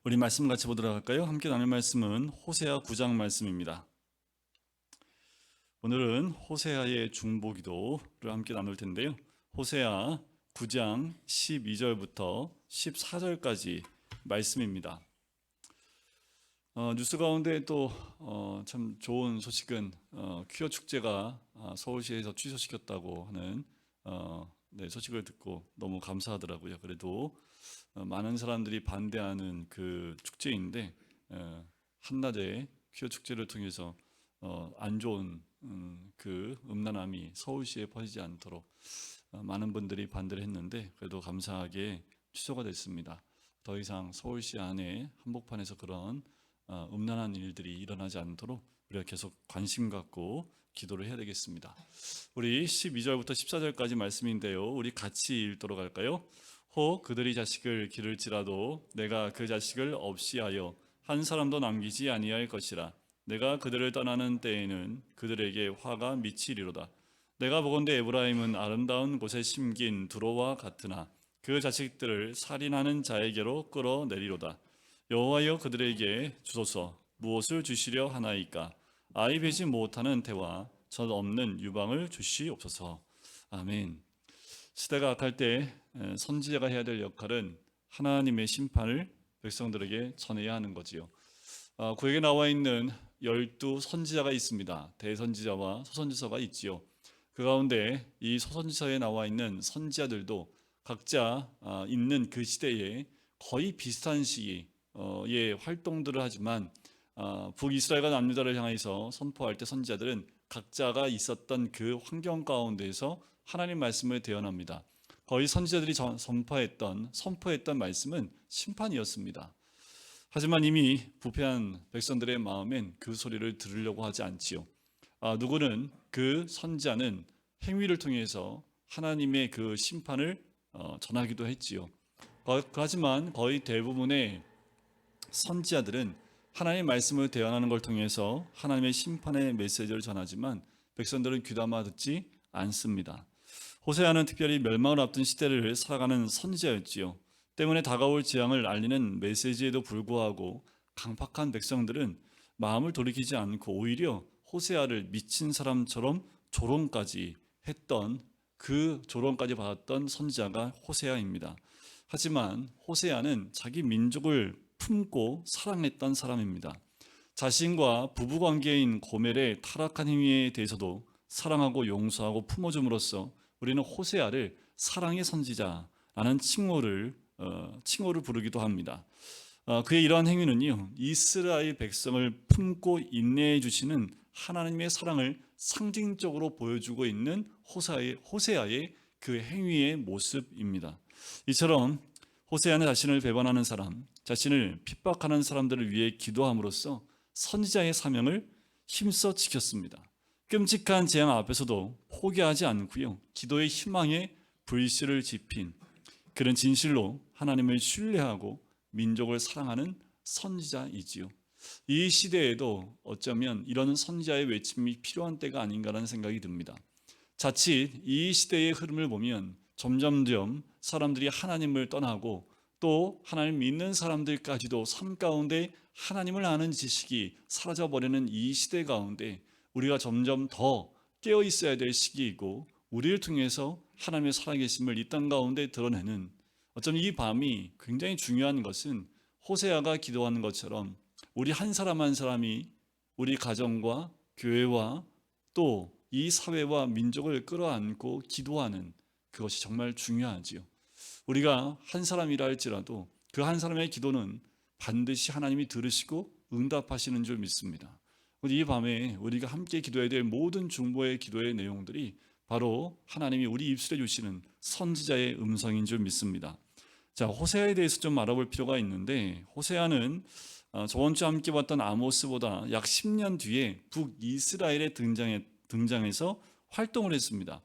우리 말씀 같이 보도록 할까요? 함께 나눌 말씀은 호세아 9장 말씀입니다. 오늘은 호세아의 중보기도를 함께 나눌 텐데요. 호세아 9장 12절부터 14절까지 말씀입니다. 뉴스 가운데 또 참 좋은 소식은 퀴어 축제가 서울시에서 취소시켰다고 하는 소식을 듣고 너무 감사하더라고요. 그래도 많은 사람들이 반대하는 그 축제인데 한낮에 퀴어 축제를 통해서 안 좋은 그 음란함이 서울시에 퍼지지 않도록 많은 분들이 반대를 했는데 그래도 감사하게 취소가 됐습니다. 더 이상 서울시 안에 한복판에서 그런 음란한 일들이 일어나지 않도록 우리가 계속 관심 갖고 기도를 해야 되겠습니다. 우리 12절부터 14절까지 말씀인데요. 우리 같이 읽도록 할까요? 혹 그들이 자식을 기를지라도 내가 그 자식을 없이 하여 한 사람도 남기지 아니할 것이라. 내가 그들을 떠나는 때에는 그들에게 화가 미치리로다. 내가 보건대 에브라임은 아름다운 곳에 심긴 두로와 같으나 그 자식들을 살인하는 자에게로 끌어내리로다. 여호와여 그들에게 주소서. 무엇을 주시려 하나이까? 아이 베지 못하는 태와 젖 없는 유방을 주시옵소서. 아멘. 시대가 악할 때 선지자가 해야 될 역할은 하나님의 심판을 백성들에게 전해야 하는 거지요. 구약에 나와 있는 12 선지자가 있습니다. 대선지자와 소선지자가 있지요. 그 가운데 이 소선지자에 나와 있는 선지자들도 각자 있는 그 시대에 거의 비슷한 시기의 활동들을 하지만 북이스라엘과 남유다를 향해서 선포할 때 선지자들은 각자가 있었던 그 환경 가운데에서 하나님 말씀을 대언합니다. 거의 선지자들이 선포했던 말씀은 심판이었습니다. 하지만 이미 부패한 백성들의 마음엔 그 소리를 들으려고 하지 않지요. 누구는 그 선지자는 행위를 통해서 하나님의 그 심판을 전하기도 했지요. 하지만 거의 대부분의 선지자들은 하나님의 말씀을 대언하는 걸 통해서 하나님의 심판의 메시지를 전하지만 백성들은 귀담아 듣지 않습니다. 호세아는 특별히 멸망을 앞둔 시대를 살아가는 선지자였지요. 때문에 다가올 재앙을 알리는 메시지에도 불구하고 강팍한 백성들은 마음을 돌이키지 않고 오히려 호세아를 미친 사람처럼 조롱까지 했던 그 조롱까지 받았던 선지자가 호세아입니다. 하지만 호세아는 자기 민족을 품고 사랑했던 사람입니다. 자신과 부부관계인 고멜의 타락한 행위에 대해서도 사랑하고 용서하고 품어줌으로써 우리는 호세아를 사랑의 선지자라는 칭호를 부르기도 합니다. 그의 이러한 행위는요, 이스라엘 백성을 품고 인내해 주시는 하나님의 사랑을 상징적으로 보여주고 있는 호세아의 그 행위의 모습입니다. 이처럼 호세아는 자신을 배반하는 사람, 자신을 핍박하는 사람들을 위해 기도함으로써 선지자의 사명을 힘써 지켰습니다. 끔찍한 재앙 앞에서도 포기하지 않고요, 기도의 희망에 불씨를 지핀 그런 진실로 하나님을 신뢰하고 민족을 사랑하는 선지자이지요. 이 시대에도 어쩌면 이런 선지자의 외침이 필요한 때가 아닌가라는 생각이 듭니다. 자칫 이 시대의 흐름을 보면 점점점 사람들이 하나님을 떠나고 또 하나님 믿는 사람들까지도 삶 가운데 하나님을 아는 지식이 사라져버리는 이 시대 가운데 우리가 점점 더 깨어 있어야 될 시기이고 우리를 통해서 하나님의 살아계심을 이 땅 가운데 드러내는 어쩌면 이 밤이 굉장히 중요한 것은 호세아가 기도하는 것처럼 우리 한 사람 한 사람이 우리 가정과 교회와 또 이 사회와 민족을 끌어안고 기도하는 그것이 정말 중요하지요. 우리가 한 사람이라 할지라도 그 한 사람의 기도는 반드시 하나님이 들으시고 응답하시는 줄 믿습니다. 이 밤에 우리가 함께 기도해야 될 모든 중보의 기도의 내용들이 바로 하나님이 우리 입술에 주시는 선지자의 음성인 줄 믿습니다. 자, 호세아에 대해서 좀 알아볼 필요가 있는데 호세아는 저번 주 함께 봤던 아모스보다 약 10년 뒤에 북이스라엘에 등장해서 활동을 했습니다.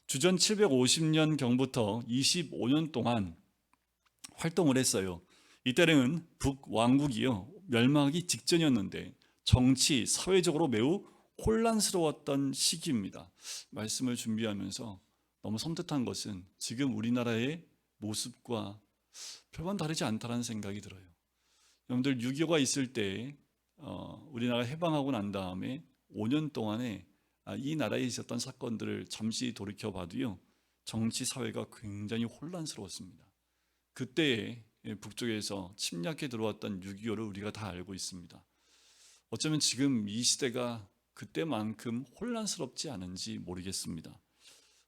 주전 750년 경부터 25년 동안 활동을 했어요. 이때는 북왕국이요, 멸망하기 직전이었는데 정치, 사회적으로 매우 혼란스러웠던 시기입니다. 말씀을 준비하면서 너무 섬뜩한 것은 지금 우리나라의 모습과 별반 다르지 않다는 생각이 들어요. 여러분들 6.25가 있을 때 우리나라가 해방하고 난 다음에 5년 동안에 이 나라에 있었던 사건들을 잠시 돌이켜 봐도요, 정치 사회가 굉장히 혼란스러웠습니다. 그때에 북쪽에서 침략해 들어왔던 6.25를 우리가 다 알고 있습니다. 어쩌면 지금 이 시대가 그때만큼 혼란스럽지 않은지 모르겠습니다.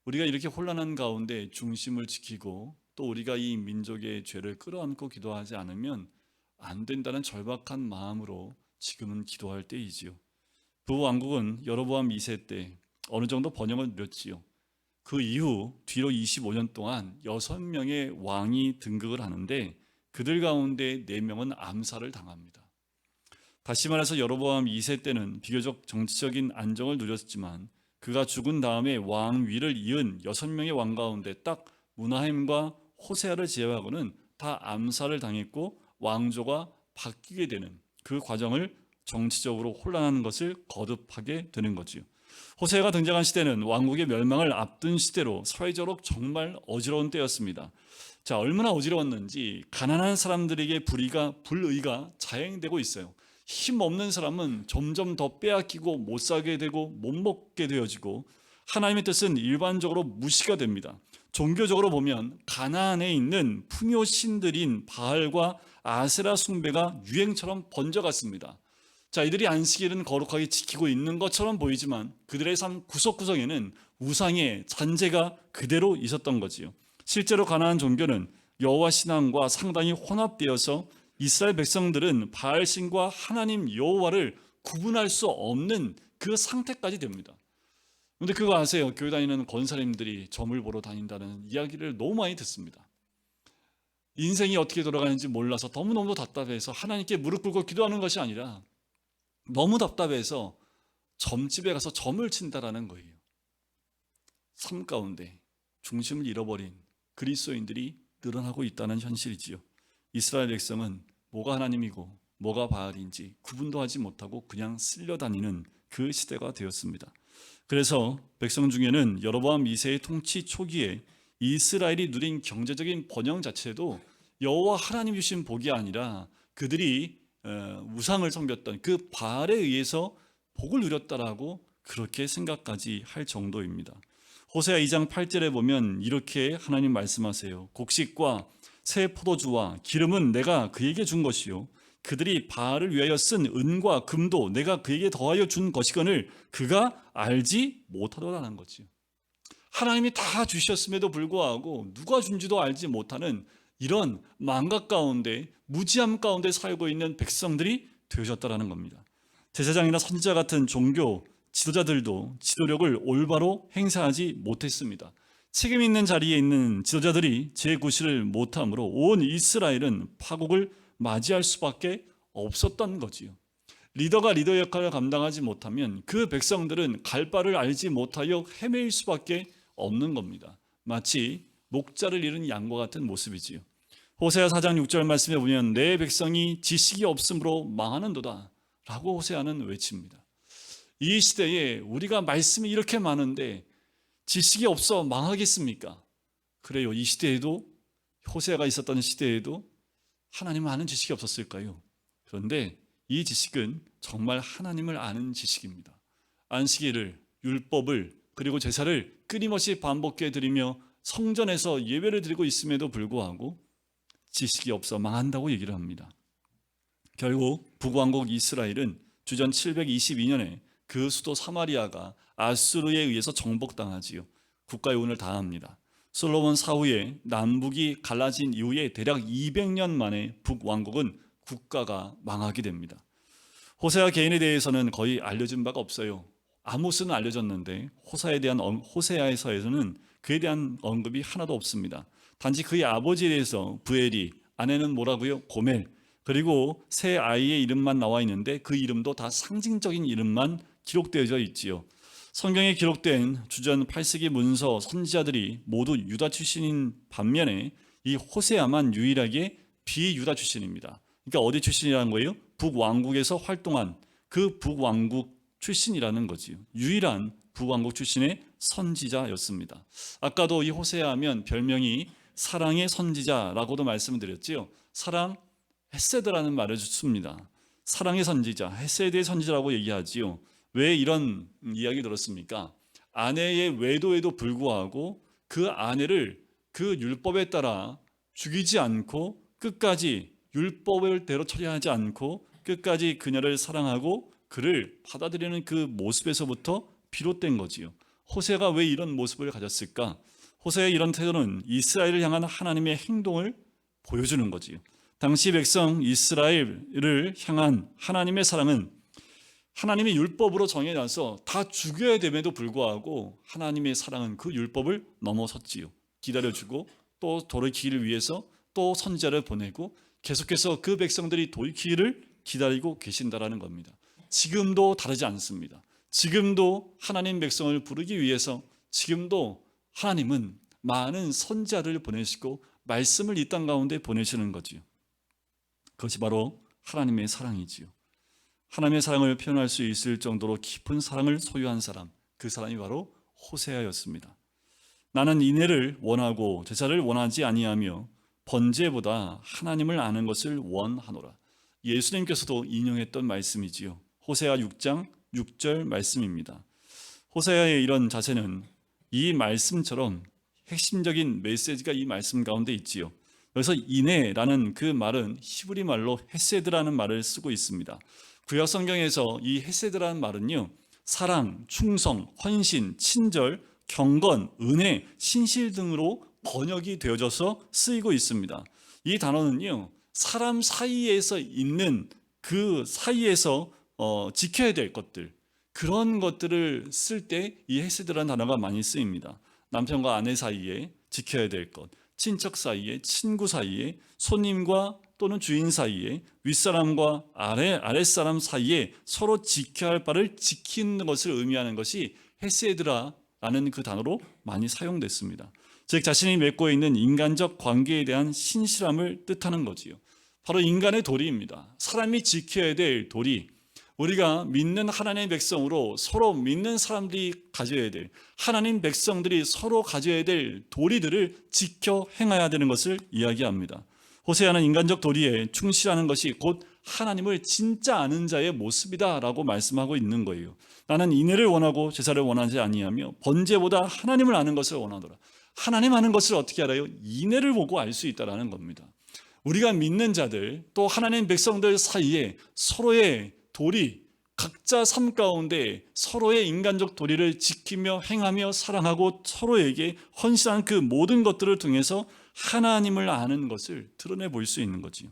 우리가 이렇게 혼란한 가운데 중심을 지키고 또 우리가 이 민족의 죄를 끌어안고 기도하지 않으면 안 된다는 절박한 마음으로 지금은 기도할 때이지요. 북왕국은 여로보암 2세 때 어느 정도 번영을 누렸지요. 그 이후 뒤로 25년 동안 6명의 왕이 등극을 하는데 그들 가운데 4명은 암살을 당합니다. 다시 말해서 여로보암 2세 때는 비교적 정치적인 안정을 누렸지만 그가 죽은 다음에 왕위를 이은 6명의 왕 가운데 딱 므나헴과 호세아를 제외하고는 다 암살을 당했고 왕조가 바뀌게 되는 그 과정을 정치적으로 혼란한 것을 거듭하게 되는 거지요. 호세아가 등장한 시대는 왕국의 멸망을 앞둔 시대로 사회적으로 정말 어지러운 때였습니다. 자, 얼마나 어지러웠는지 가난한 사람들에게 불의가 자행되고 있어요. 힘 없는 사람은 점점 더 빼앗기고 못 사게 되고 못 먹게 되어지고 하나님의 뜻은 일반적으로 무시가 됩니다. 종교적으로 보면 가나안에 있는 풍요 신들인 바알과 아세라 숭배가 유행처럼 번져갔습니다. 자, 이들이 안식일은 거룩하게 지키고 있는 것처럼 보이지만 그들의 삶 구석구석에는 우상의 잔재가 그대로 있었던 거지요. 실제로 가나안 종교는 여호와 신앙과 상당히 혼합되어서 이스라엘 백성들은 바알신과 하나님 여호와를 구분할 수 없는 그 상태까지 됩니다. 그런데 그거 아세요? 교회 다니는 권사님들이 점을 보러 다닌다는 이야기를 너무 많이 듣습니다. 인생이 어떻게 돌아가는지 몰라서 너무너무 답답해서 하나님께 무릎 꿇고 기도하는 것이 아니라 너무 답답해서 점집에 가서 점을 친다라는 거예요. 삶 가운데 중심을 잃어버린 그리스도인들이 늘어나고 있다는 현실이지요. 이스라엘 백성은 뭐가 하나님이고 뭐가 바알인지 구분도 하지 못하고 그냥 쓸려다니는 그 시대가 되었습니다. 그래서 백성 중에는 여로보암 2세의 통치 초기에 이스라엘이 누린 경제적인 번영 자체도 여호와 하나님 주신 복이 아니라 그들이 우상을 섬겼던 그 바알에 의해서 복을 누렸다라고 그렇게 생각까지 할 정도입니다. 호세아 2장 8절에 보면 이렇게 하나님 말씀하세요. 곡식과 새 포도주와 기름은 내가 그에게 준 것이요 그들이 바알을 위하여 쓴 은과 금도 내가 그에게 더하여 준 것이거늘 그가 알지 못하더라는 거지요. 하나님이 다 주셨음에도 불구하고 누가 준지도 알지 못하는 이런 망각 가운데 무지함 가운데 살고 있는 백성들이 되어졌다라는 겁니다. 제사장이나 선지자 같은 종교 지도자들도 지도력을 올바로 행사하지 못했습니다. 책임 있는 자리에 있는 지도자들이 제구실을 못함으로 온 이스라엘은 파국을 맞이할 수밖에 없었던 거지요. 리더가 리더 역할을 감당하지 못하면 그 백성들은 갈 바를 알지 못하여 헤매일 수밖에 없는 겁니다. 마치 목자를 잃은 양과 같은 모습이지요. 호세아 4장 6절 말씀에 보면 내 백성이 지식이 없으므로 망하는도다 라고 호세아는 외칩니다. 이 시대에 우리가 말씀이 이렇게 많은데 지식이 없어 망하겠습니까? 그래요. 이 시대에도 호세아가 있었던 시대에도 하나님을 아는 지식이 없었을까요? 그런데 이 지식은 정말 하나님을 아는 지식입니다. 안식일을, 율법을, 그리고 제사를 끊임없이 반복해 드리며 성전에서 예배를 드리고 있음에도 불구하고 지식이 없어 망한다고 얘기를 합니다. 결국 북왕국 이스라엘은 주전 722년에 그 수도 사마리아가 아수르에 의해서 정복당하지요. 국가의 운을 다합니다. 솔로몬 사후에 남북이 갈라진 이후에 대략 200년 만에 북왕국은 국가가 망하게 됩니다. 호세아 개인에 대해서는 거의 알려진 바가 없어요. 아모스는 알려졌는데 호세아에서는 그에 대한 언급이 하나도 없습니다. 단지 그의 아버지에 대해서 부엘이, 아내는 뭐라고요? 고멜, 그리고 새 아이의 이름만 나와 있는데 그 이름도 다 상징적인 이름만 기록되어져 있지요. 성경에 기록된 주전 8세기 문서 선지자들이 모두 유다 출신인 반면에 이 호세아만 유일하게 비유다 출신입니다. 그러니까 어디 출신이라는 거예요? 북왕국에서 활동한 그 북왕국 출신이라는 거지요. 유일한 북왕국 출신의 선지자였습니다. 아까도 이 호세아 하면 별명이 사랑의 선지자라고도 말씀을 드렸지요. 사랑, 헤세드라는 말을 씁니다. 사랑의 선지자, 헤세드의 선지자라고 얘기하지요. 왜 이런 이야기 들었습니까? 아내의 외도에도 불구하고 그 아내를 그 율법에 따라 죽이지 않고 끝까지 율법을대로 처리하지 않고 끝까지 그녀를 사랑하고 그를 받아들이는 그 모습에서부터 비롯된 거지요. 호세아가 왜 이런 모습을 가졌을까? 호세아의 이런 태도는 이스라엘을 향한 하나님의 행동을 보여주는 거지요. 당시 백성 이스라엘을 향한 하나님의 사랑은 하나님의 율법으로 정해놔서 다 죽여야 됨에도 불구하고 하나님의 사랑은 그 율법을 넘어섰지요. 기다려주고 또 돌이키기를 위해서 또 선지자를 보내고 계속해서 그 백성들이 돌이키기를 기다리고 계신다라는 겁니다. 지금도 다르지 않습니다. 지금도 하나님 백성을 부르기 위해서 지금도 하나님은 많은 선지자를 보내시고 말씀을 이 땅 가운데 보내시는 거지요. 그것이 바로 하나님의 사랑이지요. 하나님의 사랑을 표현할 수 있을 정도로 깊은 사랑을 소유한 사람, 그 사람이 바로 호세아였습니다. 나는 인애를 원하고 제사를 원하지 아니하며 번제보다 하나님을 아는 것을 원하노라. 예수님께서도 인용했던 말씀이지요. 호세아 6장 6절 말씀입니다. 호세아의 이런 자세는 이 말씀처럼 핵심적인 메시지가 이 말씀 가운데 있지요. 그래서 인애라는 그 말은 히브리 말로 헤세드라는 말을 쓰고 있습니다. 구약 성경에서 이 헤세드라는 말은요, 사랑, 충성, 헌신, 친절, 경건, 은혜, 신실 등으로 번역이 되어져서 쓰이고 있습니다. 이 단어는요, 사람 사이에서 있는 그 사이에서 지켜야 될 것들, 그런 것들을 쓸 때 이 헤세드라는 단어가 많이 쓰입니다. 남편과 아내 사이에 지켜야 될 것, 친척 사이에, 친구 사이에, 손님과 또는 주인 사이에, 윗사람과 아랫사람 사이에 서로 지켜야 할 바를 지키는 것을 의미하는 것이 헤세드라는 그 단어로 많이 사용됐습니다. 즉 자신이 맺고 있는 인간적 관계에 대한 신실함을 뜻하는 거지요. 바로 인간의 도리입니다. 사람이 지켜야 될 도리, 우리가 믿는 하나님의 백성으로 서로 믿는 사람들이 가져야 될, 하나님 백성들이 서로 가져야 될 도리들을 지켜 행해야 되는 것을 이야기합니다. 호세아는 인간적 도리에 충실하는 것이 곧 하나님을 진짜 아는 자의 모습이다라고 말씀하고 있는 거예요. 나는 인애를 원하고 제사를 원하지 아니하며 번제보다 하나님을 아는 것을 원하노라. 하나님 아는 것을 어떻게 알아요? 인애를 보고 알 수 있다라는 겁니다. 우리가 믿는 자들 또 하나님 백성들 사이에 서로의 도리, 각자 삶 가운데 서로의 인간적 도리를 지키며 행하며 사랑하고 서로에게 헌신한 그 모든 것들을 통해서 하나님을 아는 것을 드러내 볼 수 있는 거지요.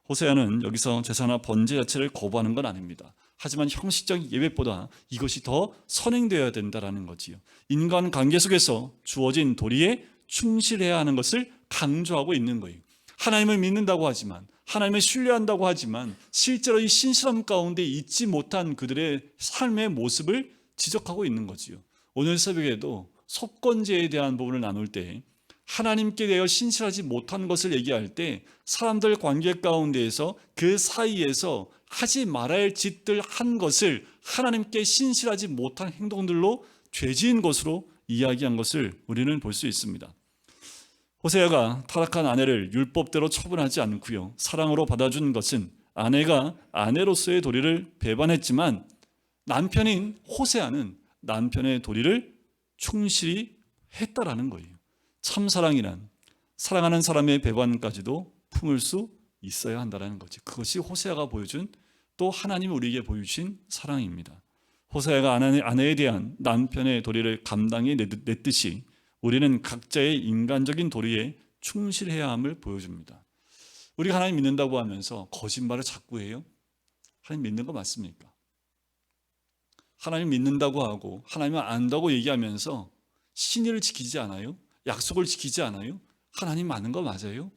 호세아는 여기서 제사나 번제 자체를 거부하는 건 아닙니다. 하지만 형식적 예배보다 이것이 더 선행되어야 된다는 거지요. 인간 관계 속에서 주어진 도리에 충실해야 하는 것을 강조하고 있는 거예요. 하나님을 믿는다고 하지만, 하나님을 신뢰한다고 하지만 실제로 이 신실함 가운데 있지 못한 그들의 삶의 모습을 지적하고 있는 거지요. 오늘 새벽에도 속건제에 대한 부분을 나눌 때 하나님께 대하여 신실하지 못한 것을 얘기할 때 사람들 관계 가운데에서 그 사이에서 하지 말아야 할 짓들 한 것을 하나님께 신실하지 못한 행동들로 죄지은 것으로 이야기한 것을 우리는 볼 수 있습니다. 호세아가 타락한 아내를 율법대로 처분하지 않고요, 사랑으로 받아준 것은 아내가 아내로서의 도리를 배반했지만 남편인 호세아는 남편의 도리를 충실히 했다라는 거예요. 참사랑이란 사랑하는 사람의 배반까지도 품을 수 있어야 한다는 거죠. 그것이 호세아가 보여준, 또 하나님이 우리에게 보여주신 사랑입니다. 호세아가 아내에 대한 남편의 도리를 감당해 냈듯이 우리는 각자의 인간적인 도리에 충실해야 함을 보여줍니다. 우리가 하나님 믿는다고 하면서 거짓말을 자꾸 해요? 하나님 믿는 거 맞습니까? 하나님 믿는다고 하고 하나님을 안다고 얘기하면서 신의를 지키지 않아요? 약속을 지키지 않아요? 하나님 맞는 거 맞아요?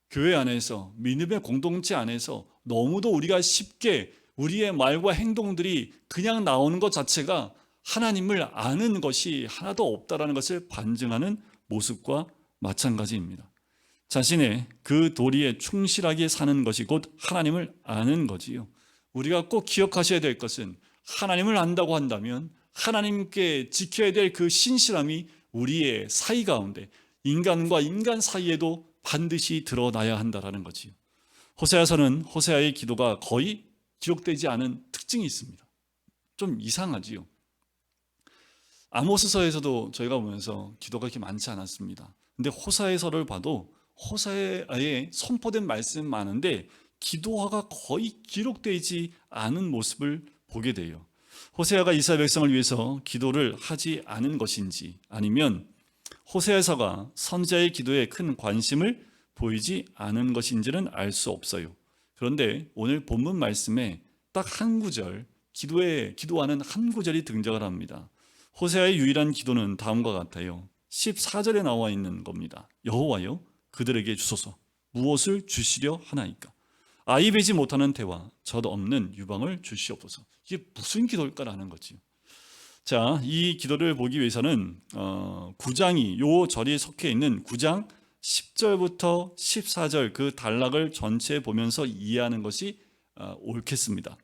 교회 안에서, 믿음의 공동체 안에서 너무도 우리가 쉽게 우리의 말과 행동들이 그냥 나오는 것 자체가 하나님을 아는 것이 하나도 없다라는 것을 반증하는 모습과 마찬가지입니다. 자신의 그 도리에 충실하게 사는 것이 곧 하나님을 아는 거지요. 우리가 꼭 기억하셔야 될 것은 하나님을 안다고 한다면 하나님께 지켜야 될 그 신실함이 우리의 사이 가운데 인간과 인간 사이에도 반드시 드러나야 한다라는 거지요. 호세아서는 호세아의 기도가 거의 기록되지 않은 특징이 있습니다. 좀 이상하지요. 아모스서에서도 저희가 보면서 기도가 그렇게 많지 않았습니다. 근데 호세아서를 봐도 호세아에 선포된 말씀 많은데 기도화가 거의 기록되지 않은 모습을 보게 돼요. 호세아가 이스라엘 백성을 위해서 기도를 하지 않은 것인지, 아니면 호세아서가 선지자의 기도에 큰 관심을 보이지 않은 것인지는 알 수 없어요. 그런데 오늘 본문 말씀에 딱 한 구절, 기도하는 한 구절이 등장을 합니다. 호세아의 유일한 기도는 다음과 같아요. 14절에 나와 있는 겁니다. 여호와여, 그들에게 주소서. 무엇을 주시려 하나이까? 아이 베지 못하는 태와 젖 없는 유방을 주시옵소서. 이게 무슨 기도일까라는 거지요. 자, 이 기도를 보기 위해서는 9장이 요 절이 속해 있는 9장 10절부터 14절 그 단락을 전체 보면서 이해하는 것이 옳겠습니다.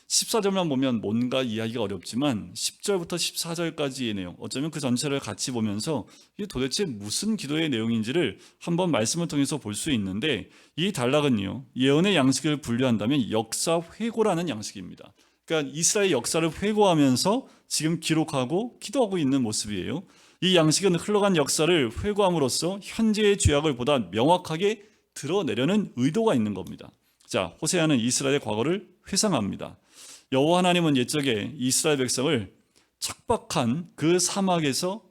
14절만 보면 뭔가 이해하기가 어렵지만 10절부터 14절까지의 내용, 어쩌면 그 전체를 같이 보면서 이게 도대체 무슨 기도의 내용인지를 한번 말씀을 통해서 볼 수 있는데, 이 단락은요, 예언의 양식을 분류한다면 역사 회고라는 양식입니다. 그러니까 이스라엘 역사를 회고하면서 지금 기록하고 기도하고 있는 모습이에요. 이 양식은 흘러간 역사를 회고함으로써 현재의 죄악을 보다 명확하게 드러내려는 의도가 있는 겁니다. 자, 호세아는 이스라엘의 과거를 회상합니다. 여호와 하나님은 옛적에 이스라엘 백성을 척박한 그 사막에서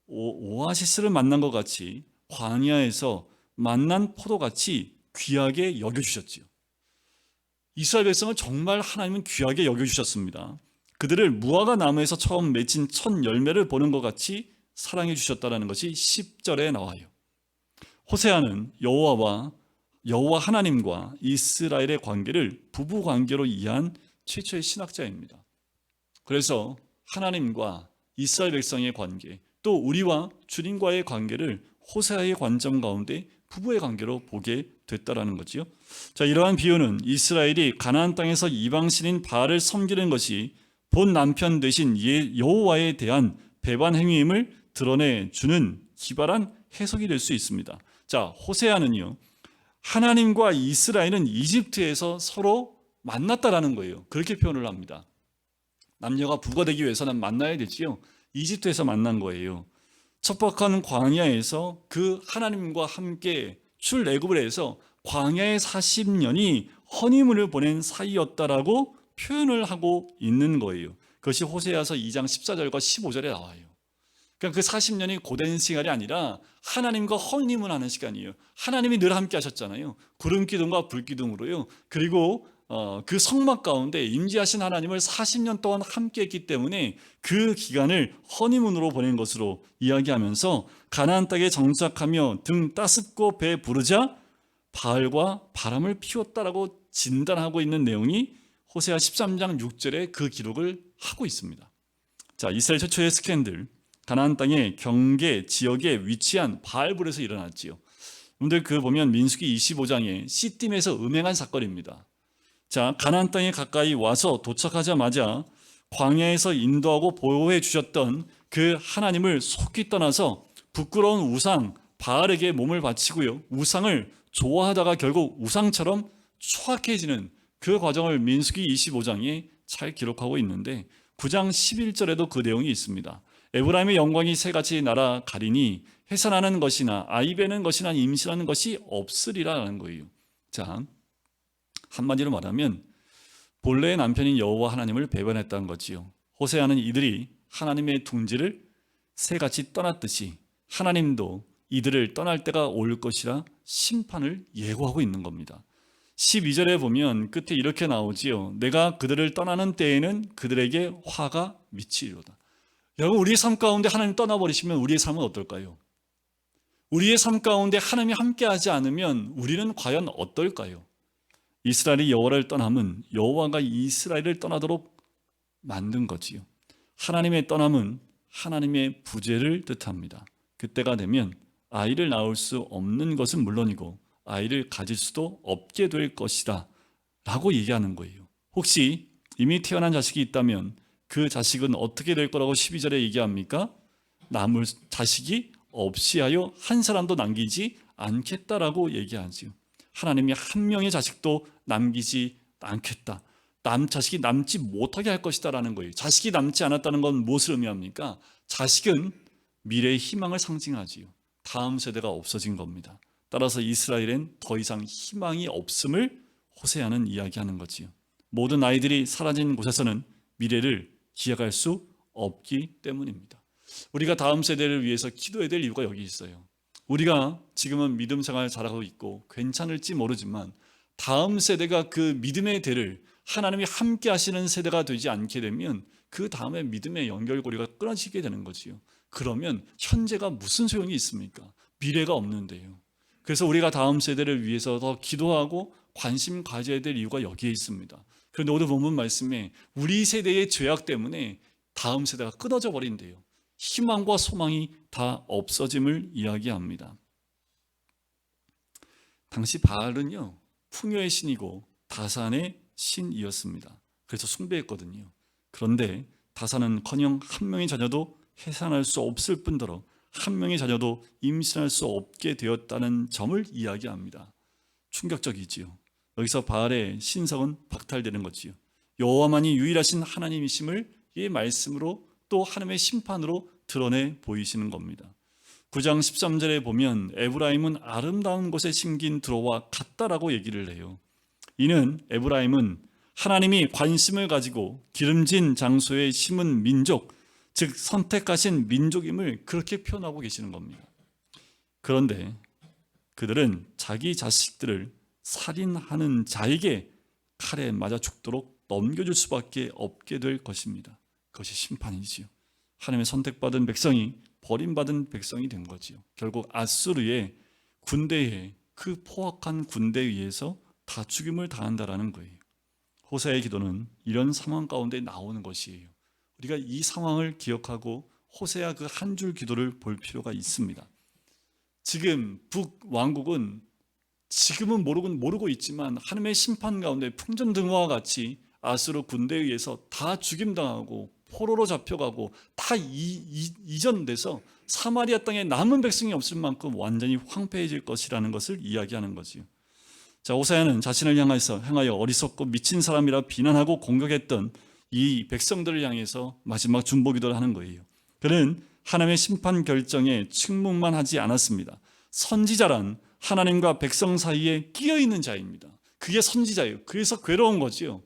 오아시스를 만난 것 같이, 광야에서 만난 포도같이 귀하게 여겨주셨지요. 이스라엘 백성을 정말 하나님은 귀하게 여겨주셨습니다. 그들을 무화과 나무에서 처음 맺힌 첫 열매를 보는 것 같이 사랑해 주셨다는 것이 10절에 나와요. 호세아는 여호와 하나님과 이스라엘의 관계를 부부 관계로 이해한 최초의 신학자입니다. 그래서 하나님과 이스라엘 백성의 관계, 또 우리와 주님과의 관계를 호세아의 관점 가운데 부부의 관계로 보게 됐다라는 거지요. 자, 이러한 비유는 이스라엘이 가나안 땅에서 이방신인 바알을 섬기는 것이 본 남편 되신 여호와에 대한 배반 행위임을 드러내주는 기발한 해석이 될 수 있습니다. 자, 호세아는요, 하나님과 이스라엘은 이집트에서 서로 만났다라는 거예요. 그렇게 표현을 합니다. 남녀가 부가 되기 위해서는 만나야 되지요. 이집트에서 만난 거예요. 척박한 광야에서 그 하나님과 함께 출애굽을 해서 광야의 40년이 허니문을 보낸 사이였다라고 표현을 하고 있는 거예요. 그것이 호세아서 2장 14절과 15절에 나와요. 그러니까 그 40년이 고된 시간이 아니라 하나님과 허니문하는 시간이에요. 하나님이 늘 함께 하셨잖아요. 구름 기둥과 불 기둥으로요. 그리고 그 성막 가운데 임재하신 하나님을 40년 동안 함께 했기 때문에 그 기간을 허니문으로 보낸 것으로 이야기하면서 가나안 땅에 정착하며 등 따숩고 배 부르자 바알과 바람을 피웠다라고 진단하고 있는 내용이 호세아 13장 6절에 그 기록을 하고 있습니다. 자, 이스라엘 최초의 스캔들, 가나안 땅의 경계 지역에 위치한 바알불에서 일어났지요. 여러분들 그 보면 민수기 25장에 시딤에서 음행한 사건입니다. 자, 가나안 땅에 가까이 와서 도착하자마자 광야에서 인도하고 보호해 주셨던 그 하나님을 속히 떠나서 부끄러운 우상 바알에게 몸을 바치고요, 우상을 좋아하다가 결국 우상처럼 추악해지는 그 과정을 민수기 25장에 잘 기록하고 있는데 9장 11절에도 그 내용이 있습니다. 에브라임의 영광이 새같이 날아가리니 해산하는 것이나 아이베는 것이나 임신하는 것이 없으리라는 거예요. 자, 한마디로 말하면 본래의 남편인 여호와 하나님을 배반했다는 거지요. 호세아는 이들이 하나님의 둥지를 새같이 떠났듯이 하나님도 이들을 떠날 때가 올 것이라 심판을 예고하고 있는 겁니다. 12절에 보면 끝에 이렇게 나오지요. 내가 그들을 떠나는 때에는 그들에게 화가 미치리로다. 여러분, 우리의 삶 가운데 하나님 떠나버리시면 우리의 삶은 어떨까요? 우리의 삶 가운데 하나님이 함께하지 않으면 우리는 과연 어떨까요? 이스라엘이 여호와를 떠남은 여호와가 이스라엘을 떠나도록 만든 거지요. 하나님의 떠남은 하나님의 부재를 뜻합니다. 그때가 되면 아이를 낳을 수 없는 것은 물론이고 아이를 가질 수도 없게 될 것이다 라고 얘기하는 거예요. 혹시 이미 태어난 자식이 있다면 그 자식은 어떻게 될 거라고 12절에 얘기합니까? 남을 자식이 없이 하여 한 사람도 남기지 않겠다라고 얘기하지요. 하나님이 한 명의 자식도 남기지 않겠다. 자식이 남지 못하게 할 것이다 라는 거예요. 자식이 남지 않았다는 건 무엇을 의미합니까? 자식은 미래의 희망을 상징하지요. 다음 세대가 없어진 겁니다. 따라서 이스라엘엔 더 이상 희망이 없음을 호세아는 이야기하는 거지요. 모든 아이들이 사라진 곳에서는 미래를 기약할 수 없기 때문입니다. 우리가 다음 세대를 위해서 기도해야 될 이유가 여기 있어요. 우리가 지금은 믿음 생활 잘하고 있고 괜찮을지 모르지만 다음 세대가 그 믿음의 대를 하나님이 함께 하시는 세대가 되지 않게 되면 그 다음에 믿음의 연결고리가 끊어지게 되는 거지요. 그러면 현재가 무슨 소용이 있습니까? 미래가 없는데요. 그래서 우리가 다음 세대를 위해서 더 기도하고 관심 가져야 될 이유가 여기에 있습니다. 그런데 오늘 본문 말씀에 우리 세대의 죄악 때문에 다음 세대가 끊어져 버린대요. 희망과 소망이 다 없어짐을 이야기합니다. 당시 바알은요, 풍요의 신이고 다산의 신이었습니다. 그래서 숭배했거든요. 그런데 다산은커녕 한 명의 자녀도 해산할 수 없을 뿐더러 한 명의 자녀도 임신할 수 없게 되었다는 점을 이야기합니다. 충격적이지요. 여기서 바알의 신성은 박탈되는 거지요. 여호와만이 유일하신 하나님이심을 이 말씀으로 또 하나님의 심판으로 드러내 보이시는 겁니다. 9장 13절에 보면 에브라임은 아름다운 곳에 심긴 들어와 같다라고 얘기를 해요. 이는 에브라임은 하나님이 관심을 가지고 기름진 장소에 심은 민족, 즉 선택하신 민족임을 그렇게 표현하고 계시는 겁니다. 그런데 그들은 자기 자식들을 살인하는 자에게 칼에 맞아 죽도록 넘겨줄 수밖에 없게 될 것입니다. 그것이 심판이지요. 하나님의 선택받은 백성이 버림받은 백성이 된 거지요. 결국 아수르의 군대에 그 포악한 군대에 의해서 다 죽임을 당한다라는 거예요. 호세아의 기도는 이런 상황 가운데 나오는 것이에요. 우리가 이 상황을 기억하고 호세아 그 한 줄 기도를 볼 필요가 있습니다. 지금 북왕국은 지금은 모르고 있지만 하나님의 심판 가운데 풍전등화와 같이 아수르 군대에 의해서 다 죽임당하고 포로로 잡혀가고 다 이전돼서 사마리아 땅에 남은 백성이 없을 만큼 완전히 황폐해질 것이라는 것을 이야기하는 거지요. 자, 호세아는 자신을 향하여 어리석고 미친 사람이라 비난하고 공격했던 이 백성들을 향해서 마지막 중보기도를 하는 거예요. 그는 하나님의 심판 결정에 침묵만 하지 않았습니다. 선지자란 하나님과 백성 사이에 끼어 있는 자입니다. 그게 선지자예요. 그래서 괴로운 거지요.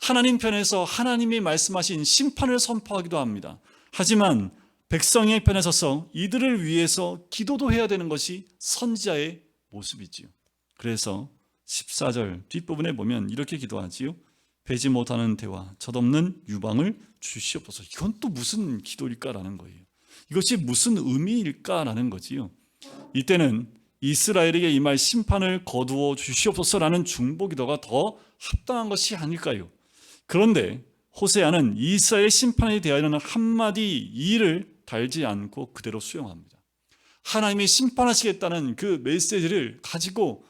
하나님 편에서 하나님이 말씀하신 심판을 선포하기도 합니다. 하지만 백성의 편에 서서 이들을 위해서 기도도 해야 되는 것이 선지자의 모습이지요. 그래서 14절 뒷부분에 보면 이렇게 기도하지요. 배지 못하는 대화, 젖없는 유방을 주시옵소서. 이건 또 무슨 기도일까라는 거예요. 이것이 무슨 의미일까라는 거지요. 이때는 이스라엘에게 임할 심판을 거두어 주시옵소서라는 중보기도가 더 합당한 것이 아닐까요? 그런데 호세아는 이스라엘 심판에 대하여는 한마디 이의를 달지 않고 그대로 수용합니다. 하나님이 심판하시겠다는 그 메시지를 가지고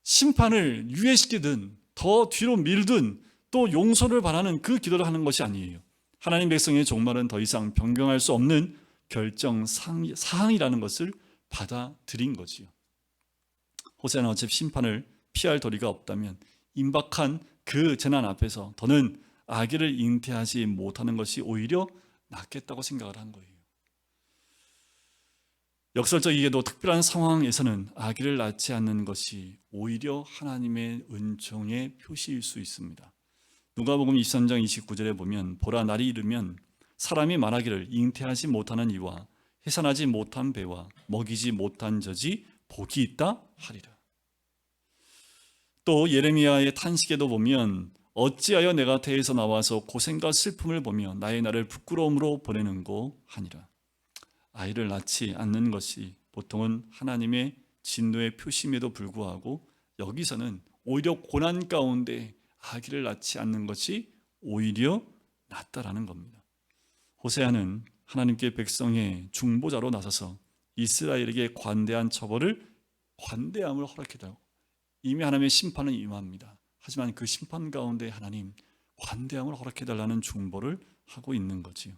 심판을 유예시키든 더 뒤로 밀든 또 용서를 바라는 그 기도를 하는 것이 아니에요. 하나님 백성의 종말은 더 이상 변경할 수 없는 결정 사항이라는 것을 받아들인 거지요. 호세아는 어차피 심판을 피할 도리가 없다면 임박한 그 재난 앞에서 더는 아기를 잉태하지 못하는 것이 오히려 낫겠다고 생각을 한 거예요. 역설적이게도 특별한 상황에서는 아기를 낳지 않는 것이 오히려 하나님의 은총의 표시일 수 있습니다. 누가복음 23장 29절에 보면 보라 날이 이르면 사람이 말하기를 잉태하지 못하는 이와 해산하지 못한 배와 먹이지 못한 젖이 복이 있다 하리라. 또 예레미야의 탄식에도 보면 어찌하여 내가 태에서 나와서 고생과 슬픔을 보며 나의 날을 부끄러움으로 보내는고 하니라. 아이를 낳지 않는 것이 보통은 하나님의 진노의 표심에도 불구하고 여기서는 오히려 고난 가운데 아기를 낳지 않는 것이 오히려 낫다라는 겁니다. 호세아는 하나님께 백성의 중보자로 나서서 이스라엘에게 관대한 처벌을 관대함을 허락해달라고. 이미 하나님의 심판은 임합니다. 하지만 그 심판 가운데 하나님 관대함을 허락해달라는 중보를 하고 있는 거지요.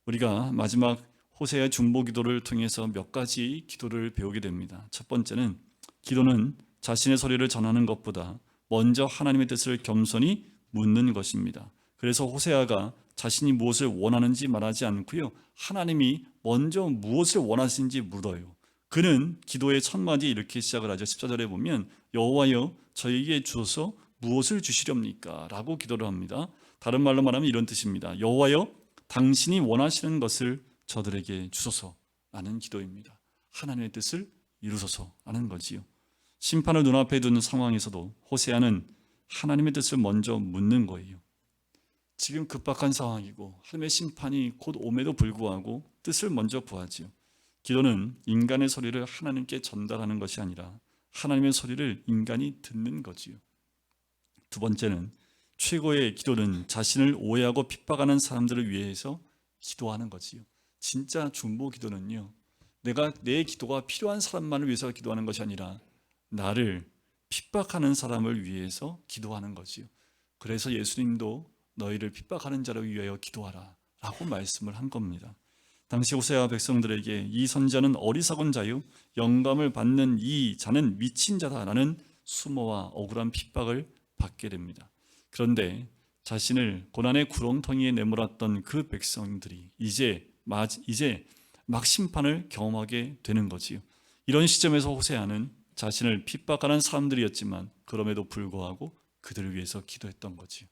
우리가 마지막 호세아의 중보 기도를 통해서 몇 가지 기도를 배우게 됩니다. 첫 번째는 기도는 자신의 소리를 전하는 것보다 먼저 하나님의 뜻을 겸손히 묻는 것입니다. 그래서 호세아가 자신이 무엇을 원하는지 말하지 않고요, 하나님이 먼저 무엇을 원하시는지 물어요. 그는 기도의 첫 마디 이렇게 시작을 하죠. 14절에 보면 여호와여 저에게 주소서 무엇을 주시렵니까? 라고 기도를 합니다. 다른 말로 말하면 이런 뜻입니다. 여호와여 당신이 원하시는 것을 저들에게 주소서라는 기도입니다. 하나님의 뜻을 이루소서라는 거지요. 심판을 눈앞에 둔 상황에서도 호세아는 하나님의 뜻을 먼저 묻는 거예요. 지금 급박한 상황이고 하나님의 심판이 곧 옴에도 불구하고 뜻을 먼저 구하지요. 기도는 인간의 소리를 하나님께 전달하는 것이 아니라 하나님의 소리를 인간이 듣는 거지요. 두 번째는 최고의 기도는 자신을 오해하고 핍박하는 사람들을 위해서 기도하는 거지요. 진짜 중보 기도는요, 내가 내 기도가 필요한 사람만을 위해서 기도하는 것이 아니라 나를 핍박하는 사람을 위해서 기도하는 거지요. 그래서 예수님도 너희를 핍박하는 자를 위하여 기도하라 라고 말씀을 한 겁니다. 당시 호세아 백성들에게 이 선지자는 어리석은 자요 영감을 받는 이 자는 미친 자다라는 수모와 억울한 핍박을 받게 됩니다. 그런데 자신을 고난의 구렁텅이에 내몰았던 그 백성들이 이제 막 심판을 경험하게 되는 거지요. 이런 시점에서 호세아는 자신을 핍박하는 사람들이었지만 그럼에도 불구하고 그들을 위해서 기도했던 거지요.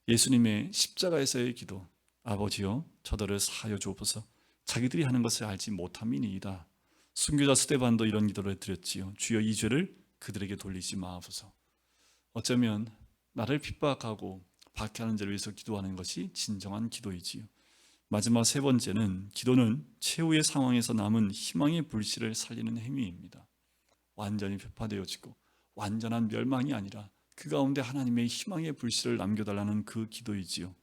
예수님의 십자가에서의 기도, 아버지여 저들을 사하여 주옵소서 자기들이 하는 것을 알지 못함이니이다. 순교자 스데반도 이런 기도를 드렸지요. 주여 이 죄를 그들에게 돌리지 마옵소서. 어쩌면 나를 핍박하고 박해하는 자를 위해서 기도하는 것이 진정한 기도이지요. 마지막 세 번째는 기도는 최후의 상황에서 남은 희망의 불씨를 살리는 행위입니다. 완전히 폐파되어지고 완전한 멸망이 아니라 그 가운데 하나님의 희망의 불씨를 남겨달라는 그 기도이지요.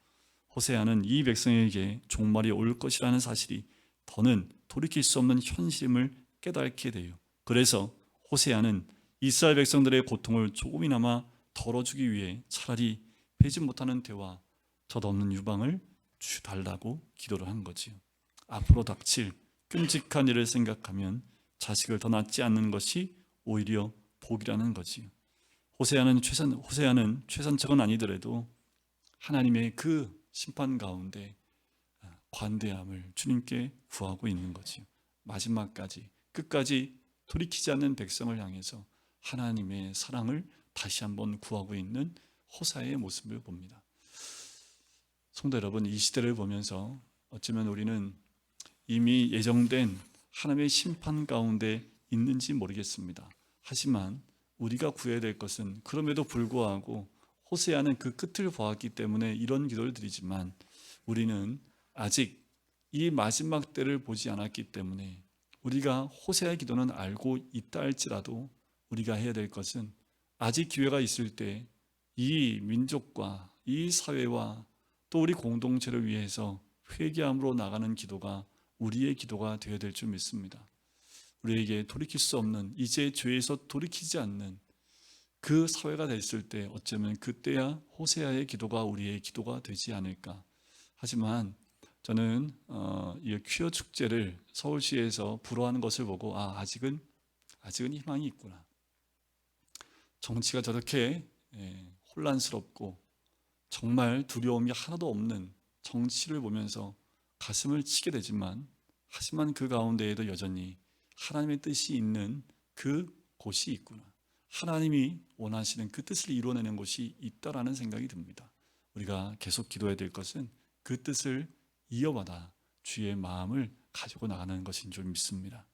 호세아는 이 백성에게 종말이 올 것이라는 사실이 더는 돌이킬 수 없는 현실임을 깨닫게 돼요. 그래서 호세아는 이스라엘 백성들의 고통을 조금이나마 덜어주기 위해 차라리 배지 못하는 대화, 젖없는 유방을 주달라고 기도를 한 거지요. 앞으로 닥칠 끔찍한 일을 생각하면 자식을 더 낳지 않는 것이 오히려 복이라는 거지요. 호세아는 최선책은 아니더라도 하나님의 그 심판 가운데 관대함을 주님께 구하고 있는 거지요. 마지막까지 끝까지 돌이키지 않는 백성을 향해서 하나님의 사랑을 다시 한번 구하고 있는 호세아의 모습을 봅니다. 성도 여러분, 이 시대를 보면서 어쩌면 우리는 이미 예정된 하나님의 심판 가운데 있는지 모르겠습니다. 하지만 우리가 구해야 될 것은 그럼에도 불구하고 호세아는 그 끝을 보았기 때문에 이런 기도를 드리지만 우리는 아직 이 마지막 때를 보지 않았기 때문에 우리가 호세아의 기도는 알고 있다 할지라도 우리가 해야 될 것은 아직 기회가 있을 때 이 민족과 이 사회와 또 우리 공동체를 위해서 회개함으로 나가는 기도가 우리의 기도가 되어야 될 줄 믿습니다. 우리에게 돌이킬 수 없는 이제 죄에서 돌이키지 않는 그 사회가 됐을 때 어쩌면 그때야 호세아의 기도가 우리의 기도가 되지 않을까. 하지만 저는 이 퀴어 축제를 서울시에서 불허하는 것을 보고 아직은 희망이 있구나. 정치가 저렇게 혼란스럽고 정말 두려움이 하나도 없는 정치를 보면서 가슴을 치게 되지만 하지만 그 가운데에도 여전히 하나님의 뜻이 있는 그 곳이 있구나. 하나님이 원하시는 그 뜻을 이루어내는 곳이 있다라는 생각이 듭니다. 우리가 계속 기도해야 될 것은 그 뜻을 이어받아 주의 마음을 가지고 나가는 것인 줄 믿습니다.